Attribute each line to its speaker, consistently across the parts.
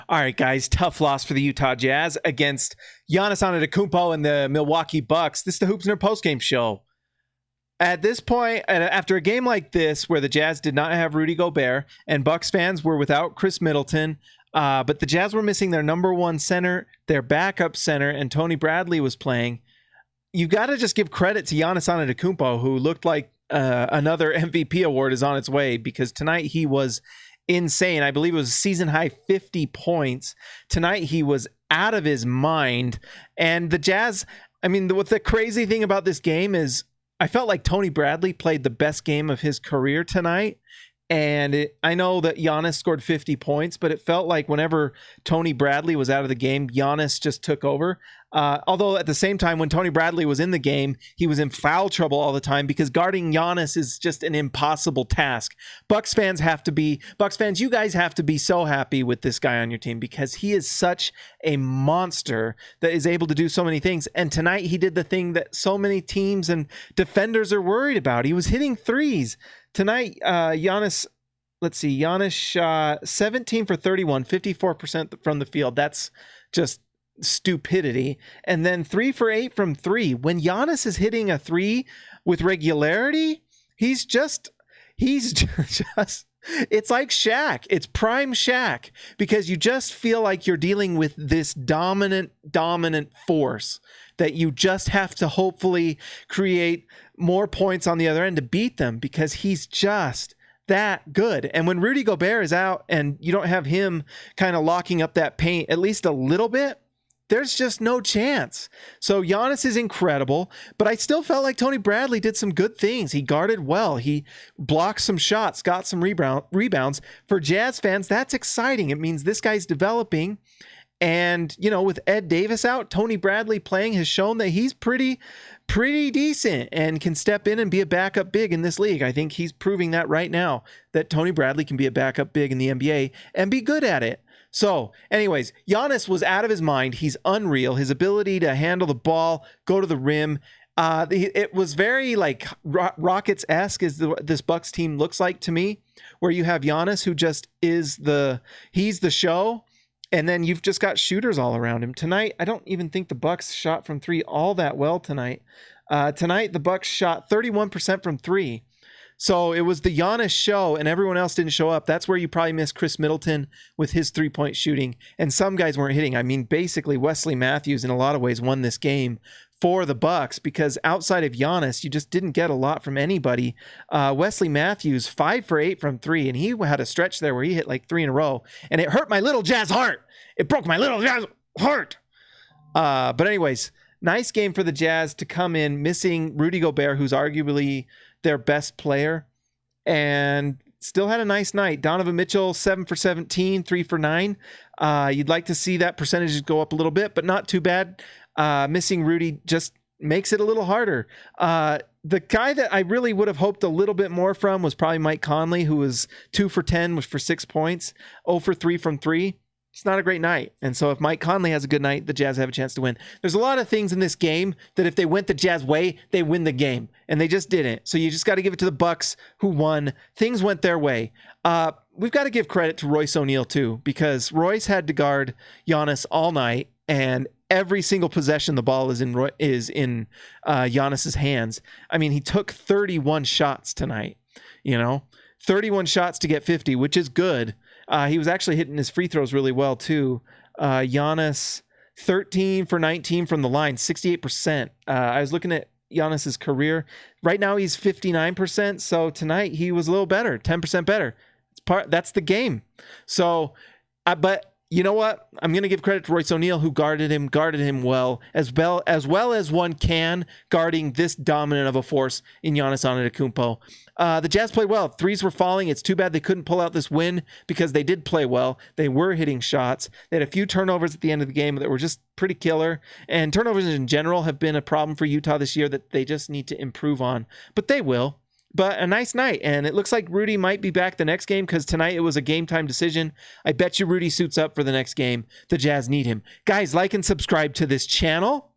Speaker 1: All right, guys, tough loss for the Utah Jazz against Giannis Antetokounmpo and the Milwaukee Bucks. This is the Hoops and Her postgame show. At this point, after a game like this where the Jazz did not have Rudy Gobert and Bucks fans were without Chris Middleton, but the Jazz were missing their number one center, their backup center, and Tony Bradley was playing, you got to just give credit to Giannis Antetokounmpo, who looked like another MVP award is on its way, because tonight he was insane. I believe it was a season high 50 points. Tonight he was out of his mind. And the Jazz, I mean, what the crazy thing about this game is I felt like Tony Bradley played the best game of his career tonight. And I know that Giannis scored 50 points, but it felt like whenever Tony Bradley was out of the game, Giannis just took over. Although at the same time, when Tony Bradley was in the game, he was in foul trouble all the time because guarding Giannis is just an impossible task. Bucks fans, you guys have to be so happy with this guy on your team because he is such a monster that is able to do so many things. And tonight he did the thing that so many teams and defenders are worried about. He was hitting threes. Tonight, Giannis shot 17 for 31, 54% from the field. That's just stupidity. And then 3 for 8 from three. When Giannis is hitting a three with regularity, he's just it's like Shaq. It's prime Shaq, because you just feel like you're dealing with this dominant force that you just have to hopefully create more points on the other end to beat them, because he's just that good. And when Rudy Gobert is out and you don't have him kind of locking up that paint at least a little bit, there's just no chance. So Giannis is incredible, but I still felt like Tony Bradley did some good things. He guarded well. He blocked some shots, got some rebounds. For Jazz fans, that's exciting. It means this guy's developing. And, you know, with Ed Davis out, Tony Bradley playing has shown that he's pretty decent and can step in and be a backup big in this league. I think he's proving that right now, that Tony Bradley can be a backup big in the NBA and be good at it. So anyways, Giannis was out of his mind. He's unreal. His ability to handle the ball, go to the rim. It was very like Rockets-esque as this Bucks team looks like to me, where you have Giannis, who just he's the show. And then you've just got shooters all around him. Tonight, I don't even think the Bucks shot from three all that well tonight. Tonight, the Bucks shot 31% from three. So it was the Giannis show and everyone else didn't show up. That's where you probably missed Chris Middleton with his three-point shooting. And some guys weren't hitting. I mean, basically, Wesley Matthews in a lot of ways won this game for the Bucks, because outside of Giannis, you just didn't get a lot from anybody. Wesley Matthews, 5 for 8 from three, and he had a stretch there where he hit like 3 in a row, and it hurt my little Jazz heart. It broke my little Jazz heart. But anyways, nice game for the Jazz to come in missing Rudy Gobert, who's arguably their best player, and still had a nice night. Donovan Mitchell, 7 for 17, 3 for 9. You'd like to see that percentage go up a little bit, but not too bad. Missing Rudy just makes it a little harder. The guy that I really would have hoped a little bit more from was probably Mike Conley, who was 2 for 10, was for 6 points, 0 for 3 from 3. It's not a great night. And so if Mike Conley has a good night, the Jazz have a chance to win. There's a lot of things in this game that if they went the Jazz way, they win the game. And they just didn't. So you just got to give it to the Bucks, who won. Things went their way. We've got to give credit to Royce O'Neal too, because Royce had to guard Giannis all night, and every single possession the ball is in Giannis's hands. I mean, he took 31 shots tonight, 31 shots to get 50, which is good. He was actually hitting his free throws really well too. Giannis, 13 for 19 from the line, 68%. I was looking at Giannis's career. Right now he's 59%. So tonight he was a little better, 10% better. That's the game. So, but you know what? I'm going to give credit to Royce O'Neal, who guarded him well as one can, guarding this dominant of a force in Giannis Antetokounmpo. The Jazz played well. Threes were falling. It's too bad they couldn't pull out this win, because they did play well. They were hitting shots. They had a few turnovers at the end of the game that were just pretty killer. And turnovers in general have been a problem for Utah this year that they just need to improve on. But they will. But a nice night, and it looks like Rudy might be back the next game, because tonight it was a game time decision. I bet you Rudy suits up for the next game. The Jazz need him. Guys, like and subscribe to this channel.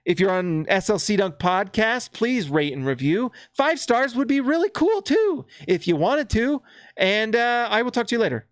Speaker 1: If you're on SLC Dunk Podcast, please rate and review. 5 stars would be really cool too, if you wanted to. And I will talk to you later.